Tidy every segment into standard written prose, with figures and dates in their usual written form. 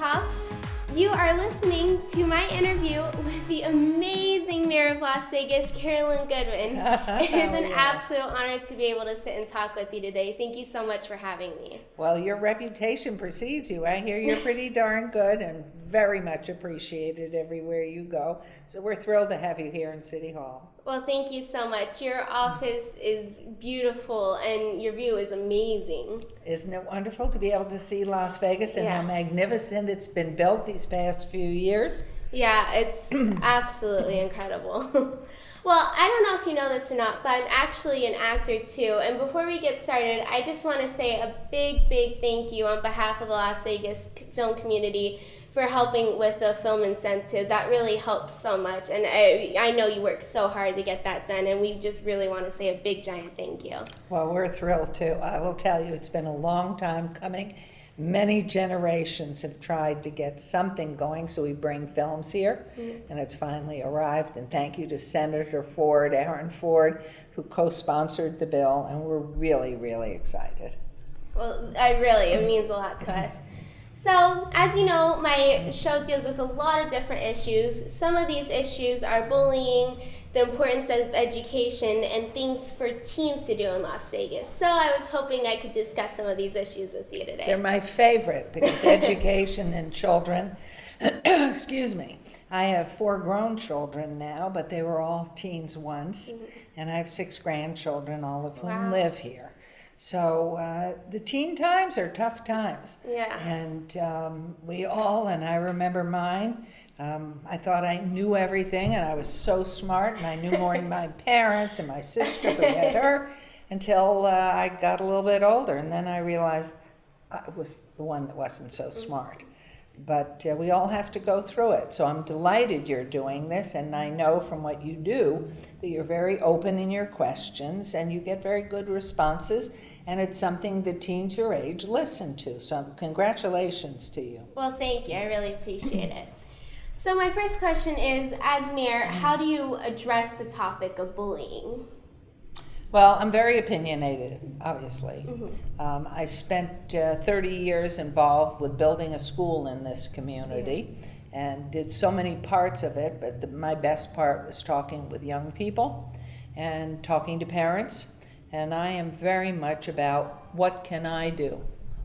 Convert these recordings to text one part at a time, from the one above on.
Top. You are listening to my interview with the amazing mayor of Las Vegas, Carolyn Goodman. It is an absolute honor to be able to sit and talk with you today. Thank you so much for having me. Well, your reputation precedes you. I hear you're pretty darn good and very much appreciated everywhere you go. So we're thrilled to have you here in City Hall. Well, thank you so much. Your office is beautiful and your view is amazing. Isn't it wonderful to be able to see Las Vegas and how magnificent it's been built these past few years? Yeah, it's absolutely incredible. Well, I don't know if you know this or not, but I'm actually an actor too. And before we get started, I just want to say a big, big thank you on behalf of the Las Vegas film community for helping with the film incentive. That really helps so much. And I know you worked so hard to get that done, and we just really want to say a big, giant thank you. Well, we're thrilled too. I will tell you, it's been a long time coming. Many generations have tried to get something going, so we bring films here, and it's finally arrived. And thank you to Senator Ford, Aaron Ford, who co-sponsored the bill, and we're really, really excited. Well, it means a lot to us. So, as you know, my show deals with a lot of different issues. Some of these issues are bullying, the importance of education, and things for teens to do in Las Vegas. So I was hoping I could discuss some of these issues with you today. They're my favorite because education and children, excuse me, I have 4 grown children now, but they were all teens once, and I have 6 grandchildren, all of whom live here. So the teen times are tough times. Yeah. And we all, and I remember mine, I thought I knew everything and I was so smart and I knew more than my parents and my sister who had her until I got a little bit older, and then I realized I was the one that wasn't so smart. But we all have to go through it. So I'm delighted you're doing this, and I know from what you do that you're very open in your questions and you get very good responses, and it's something that teens your age listen to. So congratulations to you. Well, thank you. I really appreciate it. So my first question is, as mayor, how do you address the topic of bullying? Well, I'm very opinionated, obviously. I spent 30 years involved with building a school in this community and did so many parts of it, but my best part was talking with young people and talking to parents. And I am very much about, what can I do?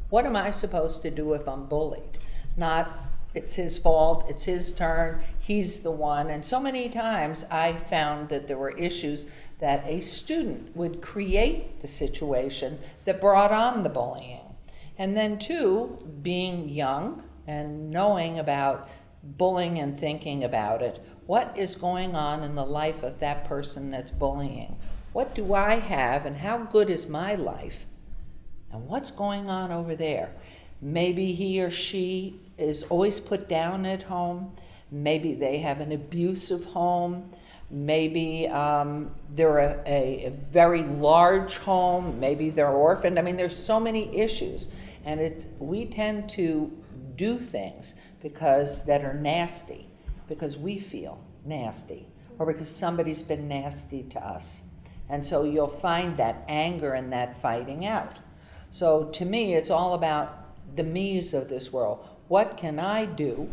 What am I supposed to do if I'm bullied? Not, it's his fault, it's his turn, he's the one. And so many times I found that there were issues that a student would create the situation that brought on the bullying. And then too, being young and knowing about bullying and thinking about it, what is going on in the life of that person that's bullying? What do I have and how good is my life? And what's going on over there? Maybe he or she is always put down at home. Maybe they have an abusive home. Maybe they're a very large home. Maybe they're orphaned. I mean, there's so many issues. And we tend to do things that are nasty, because we feel nasty, or because somebody's been nasty to us. And so you'll find that anger and that fighting out. So to me, it's all about the me's of this world. What can I do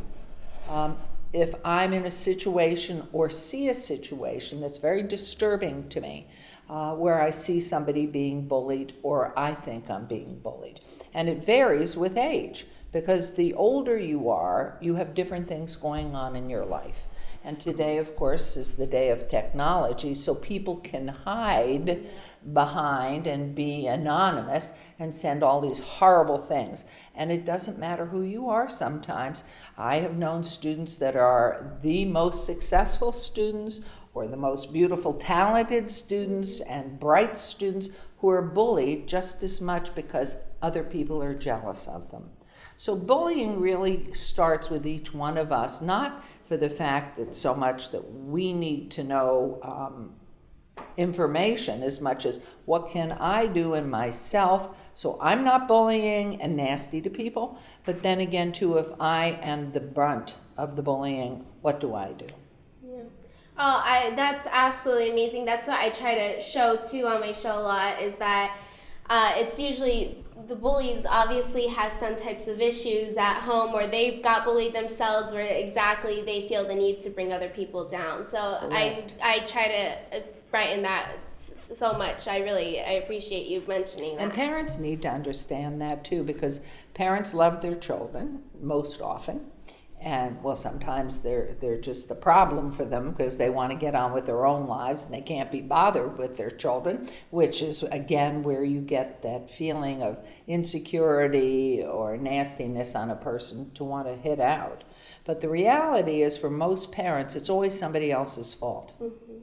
if I'm in a situation or see a situation that's very disturbing to me, where I see somebody being bullied or I think I'm being bullied? And it varies with age, because the older you are, you have different things going on in your life. And today, of course, is the day of technology, so people can hide behind and be anonymous and send all these horrible things. And it doesn't matter who you are sometimes. I have known students that are the most successful students or the most beautiful, talented students and bright students who are bullied just as much because other people are jealous of them. So bullying really starts with each one of us, not for the fact that so much that we need to know information as much as what can I do in myself so I'm not bullying and nasty to people. But then again too, if I am the brunt of the bullying, what do I do? Oh, that's absolutely amazing. That's what I try to show too on my show a lot, is that it's usually the bullies obviously has some types of issues at home, or they've got bullied themselves, where exactly they feel the need to bring other people down. So I try to brighten that so much. I appreciate you mentioning that. And parents need to understand that too, because parents love their children most often. And well, sometimes they're just a problem for them because they want to get on with their own lives and they can't be bothered with their children, which is again where you get that feeling of insecurity or nastiness on a person to want to hit out. But the reality is, for most parents, it's always somebody else's fault. Mm-hmm.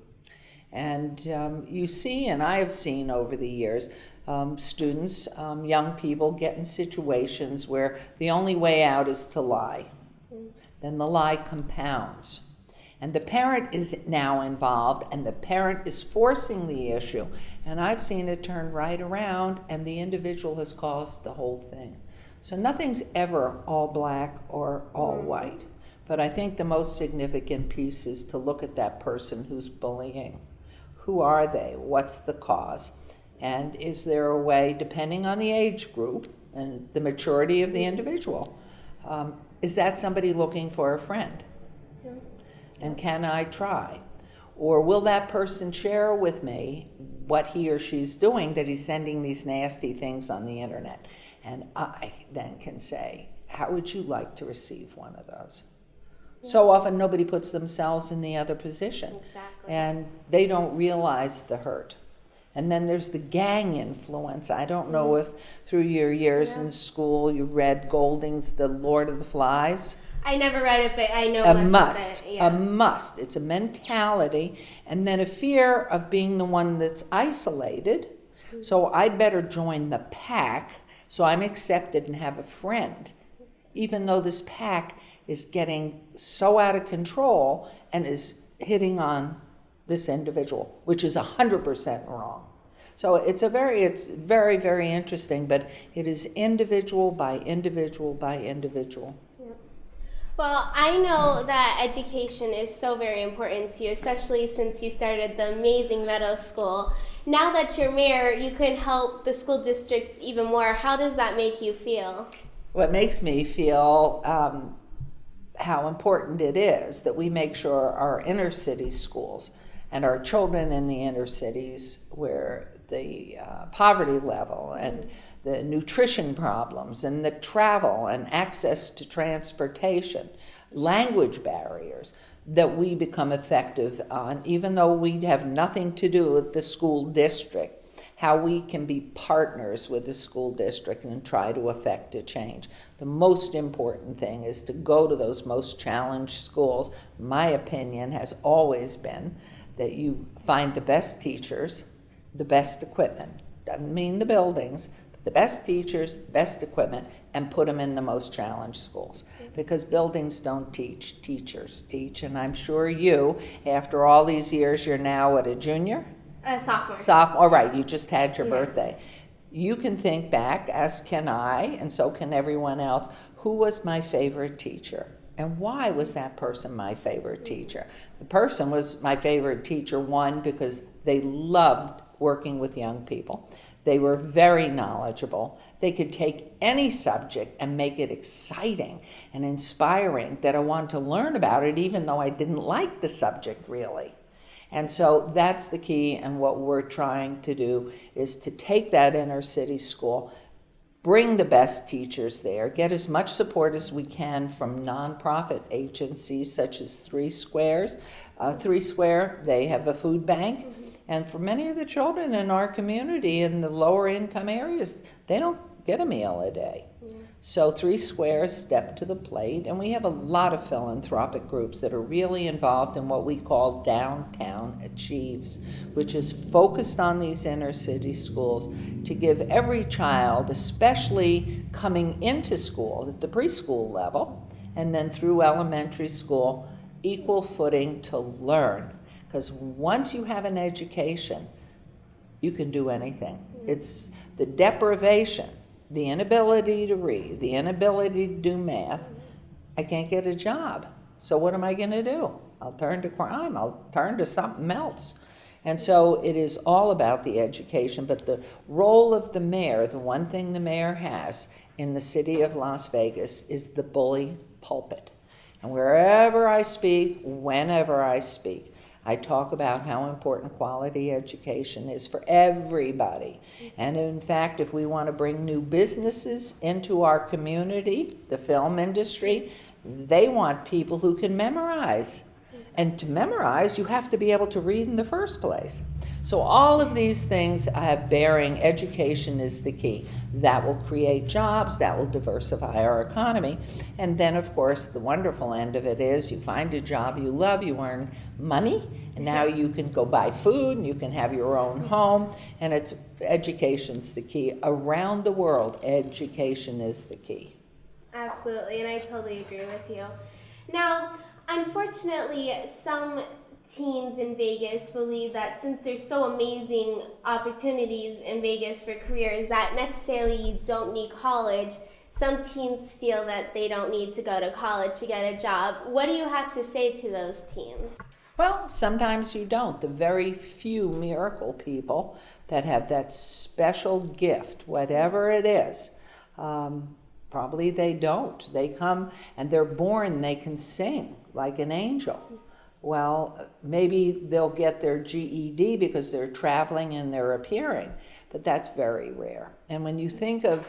And you see, and I have seen over the years, students, young people get in situations where the only way out is to lie. Then the lie compounds. And the parent is now involved, and the parent is forcing the issue. And I've seen it turn right around, and the individual has caused the whole thing. So nothing's ever all black or all white. But I think the most significant piece is to look at that person who's bullying. Who are they? What's the cause? And is there a way, depending on the age group and the maturity of the individual, is that somebody looking for a friend? Yeah. And can I try? Or will that person share with me what he or she's doing, that he's sending these nasty things on the internet? And I then can say, how would you like to receive one of those? Yeah. So often nobody puts themselves in the other position. Exactly. And they don't realize the hurt. And then there's the gang influence. I don't know if through your years in school you read Golding's The Lord of the Flies. I never read it, but I know much of it. Yeah. A must. It's a mentality, and then a fear of being the one that's isolated. Mm-hmm. So I'd better join the pack so I'm accepted and have a friend, even though this pack is getting so out of control and is hitting on this individual, which is 100% wrong. So it's very, very interesting, but it is individual by individual by individual. Yep. Well, I know that education is so very important to you, especially since you started the amazing Meadow School. Now that you're mayor, you can help the school districts even more. How does that make you feel? What makes me feel how important it is that we make sure our inner city schools and our children in the inner cities, where the poverty level and the nutrition problems and the travel and access to transportation, language barriers, that we become effective on, even though we have nothing to do with the school district, how we can be partners with the school district and try to affect a change. The most important thing is to go to those most challenged schools. My opinion has always been that you find the best teachers, the best equipment. Doesn't mean the buildings, but the best teachers, best equipment, and put them in the most challenged schools. Because buildings don't teach, teachers teach. And I'm sure you, after all these years, you're now a junior? Sophomore. Sophomore, right, you just had your birthday. You can think back, as can I, and so can everyone else, who was my favorite teacher? And why was that person my favorite teacher? The person was my favorite teacher, one, because they loved working with young people. They were very knowledgeable. They could take any subject and make it exciting and inspiring, that I wanted to learn about it even though I didn't like the subject really. And so that's the key, and what we're trying to do is to take that inner city school, bring the best teachers there, get as much support as we can from nonprofit agencies such as Three Squares. Three Square, they have a food bank, and for many of the children in our community in the lower income areas, they don't get a meal a day. So Three Squares stepped to the plate, and we have a lot of philanthropic groups that are really involved in what we call Downtown Achieves, which is focused on these inner city schools to give every child, especially coming into school at the preschool level and then through elementary school, equal footing to learn. Because once you have an education, you can do anything. It's the deprivation, the inability to read, the inability to do math. I can't get a job. So what am I going to do? I'll turn to crime. I'll turn to something else. And so it is all about the education, but the role of the mayor, the one thing the mayor has in the city of Las Vegas is the bully pulpit. And wherever I speak, whenever I speak, I talk about how important quality education is for everybody. And in fact, if we want to bring new businesses into our community, the film industry, they want people who can memorize. And to memorize, you have to be able to read in the first place. So all of these things have bearing. Education is the key. That will create jobs, that will diversify our economy. And then, of course, the wonderful end of it is you find a job you love, you earn money, and now you can go buy food, and you can have your own home, and education's the key. Around the world, education is the key. Absolutely, and I totally agree with you. Now, unfortunately, some teens in Vegas believe that since there's so amazing opportunities in Vegas for careers that necessarily you don't need college, some teens feel that they don't need to go to college to get a job. What do you have to say to those teens? Well, sometimes you don't. The very few miracle people that have that special gift, whatever it is, probably they don't. They come and they're born, they can sing like an angel. Well, maybe they'll get their GED because they're traveling and they're appearing, but that's very rare. And when you think of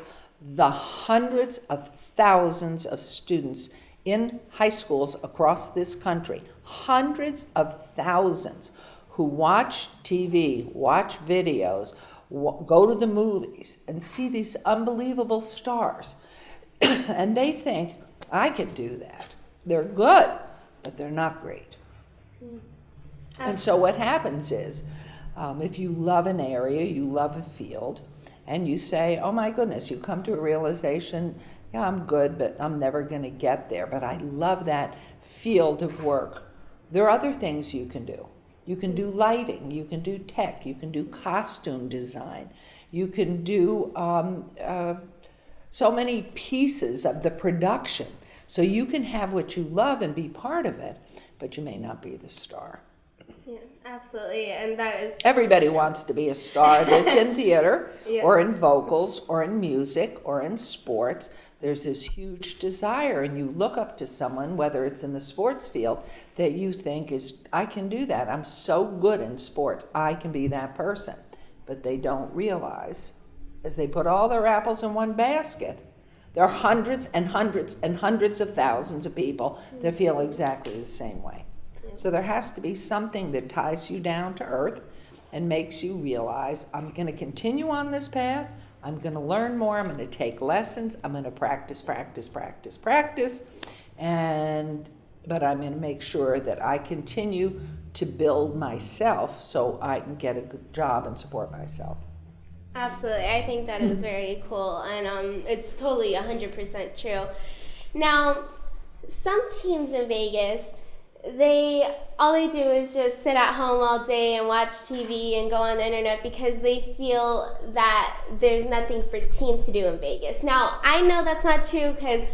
the hundreds of thousands of students in high schools across this country, hundreds of thousands who watch TV, watch videos, go to the movies and see these unbelievable stars, and they think, I could do that. They're good, but they're not great. And so what happens is, if you love an area, you love a field, and you say, oh my goodness, you come to a realization, yeah, I'm good, but I'm never going to get there, but I love that field of work. There are other things you can do. You can do lighting, you can do tech, you can do costume design, you can do so many pieces of the production. So you can have what you love and be part of it, but you may not be the star. Yeah, absolutely, and that is... Everybody wants to be a star that's in theater, Yeah. or in vocals, or in music, or in sports. There's this huge desire, and you look up to someone, whether it's in the sports field, that you think is, I can do that. I'm so good in sports. I can be that person. But they don't realize, as they put all their apples in one basket, there are hundreds and hundreds and hundreds of thousands of people that feel exactly the same way. So there has to be something that ties you down to earth and makes you realize, I'm going to continue on this path, I'm going to learn more, I'm going to take lessons, I'm going to practice, but I'm going to make sure that I continue to build myself so I can get a good job and support myself. Absolutely. I think that is very cool, and it's totally 100% true. Now, some teens in Vegas, all they do is just sit at home all day and watch TV and go on the internet because they feel that there's nothing for teens to do in Vegas. Now, I know that's not true because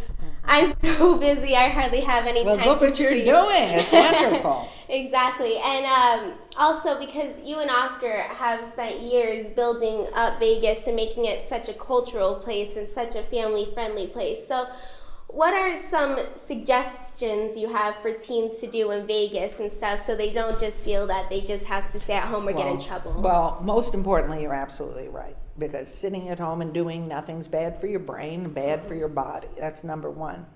I'm so busy, I hardly have any time to Well, look what you're doing. It's wonderful. Exactly. And also because you and Oscar have spent years building up Vegas and making it such a cultural place and such a family-friendly place. So what are some suggestions you have for teens to do in Vegas and stuff so they don't just feel that they just have to stay at home or get in trouble? Well, most importantly, you're absolutely right. Because sitting at home and doing nothing's bad for your brain and bad for your body. That's number one.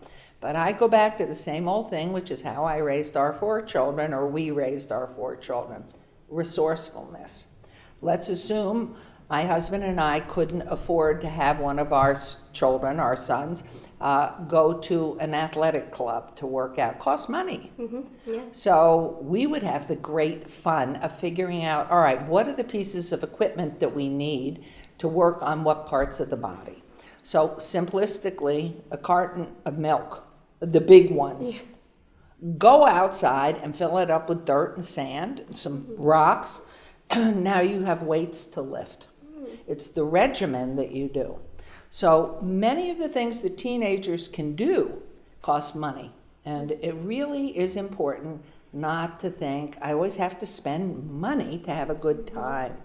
But I go back to the same old thing, which is how I raised our 4 children, or we raised our 4 children. Resourcefulness. Let's assume my husband and I couldn't afford to have one of our children, our sons, go to an athletic club to work out. It costs money. Mm-hmm. Yeah. So we would have the great fun of figuring out, all right, what are the pieces of equipment that we need to work on what parts of the body? So simplistically, a carton of milk, the big ones. Yeah. Go outside and fill it up with dirt and sand and some rocks. Now you have weights to lift. It's the regimen that you do. So many of the things that teenagers can do cost money. And it really is important not to think I always have to spend money to have a good time.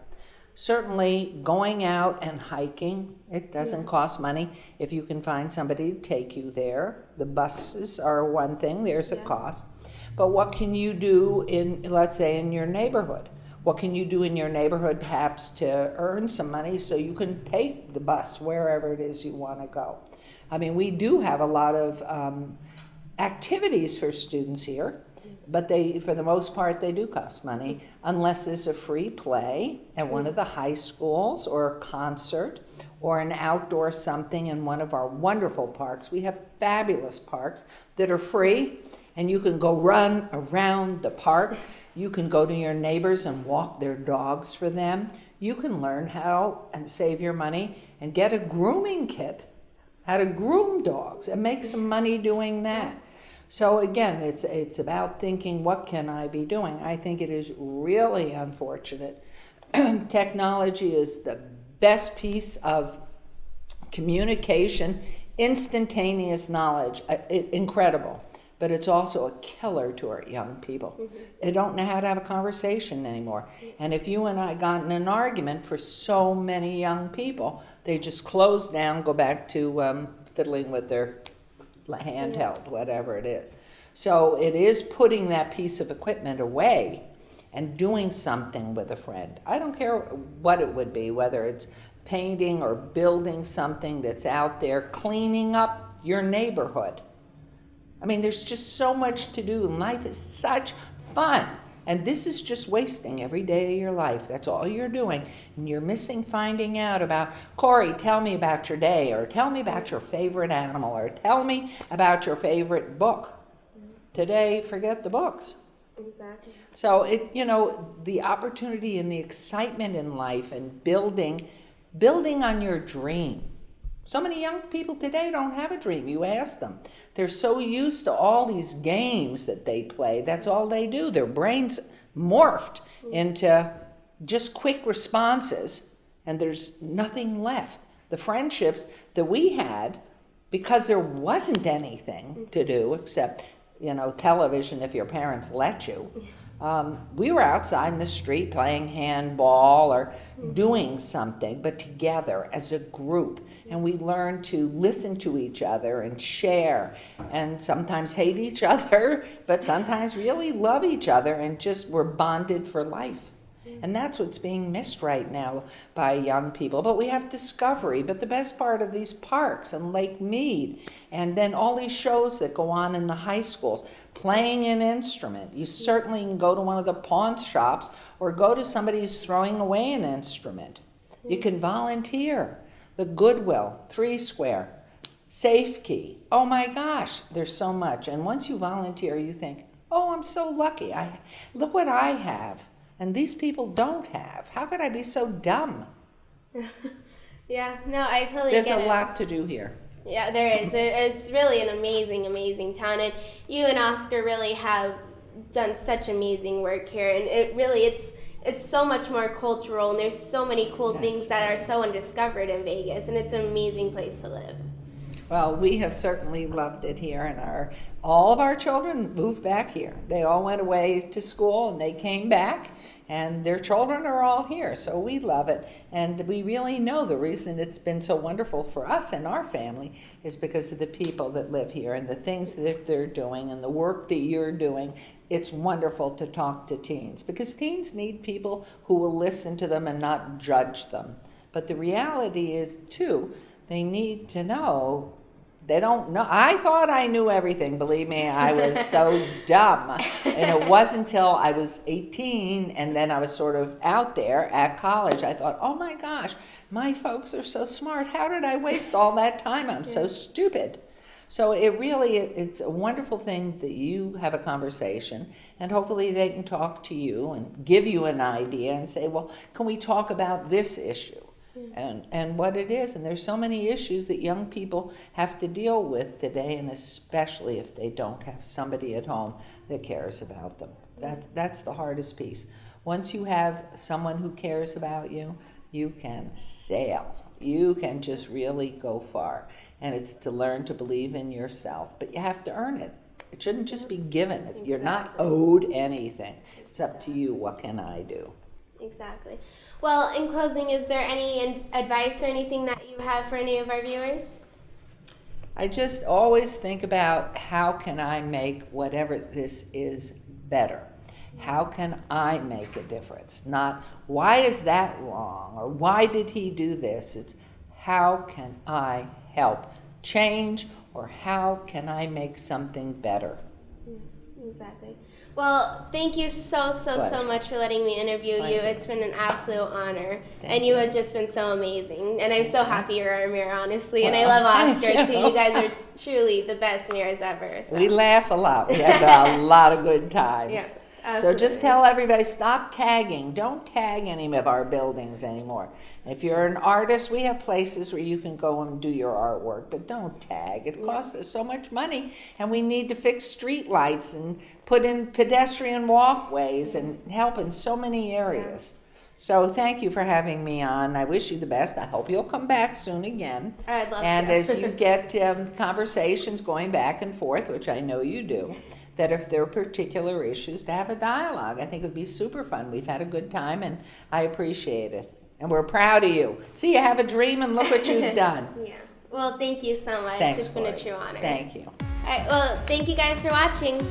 Certainly going out and hiking, it doesn't cost money if you can find somebody to take you there. The buses are one thing, there's a cost. But what can you do in, let's say, in your neighborhood? What can you do in your neighborhood perhaps to earn some money so you can take the bus wherever it is you want to go? I mean, we do have a lot of activities for students here, but they, for the most part, they do cost money, unless there's a free play at one of the high schools, or a concert, or an outdoor something in one of our wonderful parks. We have fabulous parks that are free, and you can go run around the park. You can go to your neighbors and walk their dogs for them. You can learn how and save your money and get a grooming kit, how to groom dogs, and make some money doing that. So again, it's about thinking, what can I be doing? I think it is really unfortunate. Technology is the best piece of communication, instantaneous knowledge, incredible. But it's also a killer to our young people. They don't know how to have a conversation anymore. And if you and I got in an argument, for so many young people, they just close down, go back to fiddling with their handheld, whatever it is. So it is putting that piece of equipment away and doing something with a friend. I don't care what it would be, whether it's painting or building something that's out there, cleaning up your neighborhood. I mean, there's just so much to do, and life is such fun. And this is just wasting every day of your life. That's all you're doing. And you're missing finding out about, Corey, tell me about your day, or tell me about your favorite animal, or tell me about your favorite book. Today, forget the books. Exactly. So, the opportunity and the excitement in life, and building on your dream. So many young people today don't have a dream. You ask them. They're so used to all these games that they play. That's all they do. Their brains morphed into just quick responses, and there's nothing left. The friendships that we had, because there wasn't anything to do except, television if your parents let you. We were outside in the street playing handball or doing something, but together as a group. And we learned to listen to each other and share, and sometimes hate each other, but sometimes really love each other, and just were bonded for life. And that's what's being missed right now by young people. But we have Discovery, but the best part of these parks and Lake Mead, and then all these shows that go on in the high schools, playing an instrument. You certainly can go to one of the pawn shops or go to somebody who's throwing away an instrument. You can volunteer. The Goodwill, 3 Square, Safe Key. Oh my gosh, there's so much. And once you volunteer, you think, oh, I'm so lucky. Look what I have. And these people don't have. How could I be so dumb? Yeah, no, I totally There's get it. There's a lot to do here. Yeah, there is. It's really an amazing, amazing town. And you and Oscar really have done such amazing work here. And it's so much more cultural, and there's so many cool things that are so undiscovered in Vegas, and it's an amazing place to live. Well, we have certainly loved it here, and all of our children moved back here. They all went away to school, and they came back, and their children are all here, so we love it. And we really know the reason it's been so wonderful for us and our family is because of the people that live here and the things that they're doing and the work that you're doing. It's wonderful to talk to teens, because teens need people who will listen to them and not judge them. But the reality is, too, they need to know. They don't know. I thought I knew everything. Believe me, I was so dumb. And it wasn't until I was 18 and then I was sort of out there at college, I thought, oh my gosh, my folks are so smart. How did I waste all that time? I'm so stupid. So it's a wonderful thing that you have a conversation, and hopefully they can talk to you and give you an idea and say, well, can we talk about this issue? And what it is. And there's so many issues that young people have to deal with today, and especially if they don't have somebody at home that cares about them. That's the hardest piece. Once you have someone who cares about you, you can sail. You can just really go far. And it's to learn to believe in yourself, but you have to earn it. It shouldn't just be given. You're not owed anything. It's up to you. What can I do? Exactly. Well, in closing, is there any advice or anything that you have for any of our viewers? I just always think about how can I make whatever this is better? How can I make a difference? Not why is that wrong or why did he do this? It's how can I help change or how can I make something better? Exactly. Well, thank you so much for letting me interview you. It's been an absolute honor. And you have just been so amazing. And I'm so happy you're our mayor, honestly. And I love Oscar, too. You guys are truly the best mayors ever. So. We laugh a lot. We have a lot of good times. Yeah, so just tell everybody, stop tagging. Don't tag any of our buildings anymore. If you're an artist, we have places where you can go and do your artwork, but don't tag. It costs us so much money, and we need to fix street lights and put in pedestrian walkways and help in so many areas. So thank you for having me on. I wish you the best. I hope you'll come back soon again. I'd love and to. as you get conversations going back and forth, which I know you do, that if there are particular issues, to have a dialogue. I think it would be super fun. We've had a good time, and I appreciate it. And we're proud of you. See, you have a dream, and look what you've done. Yeah. Well, thank you so much. Thanks, it's been a true honor. Thank you. All right. Well, thank you guys for watching.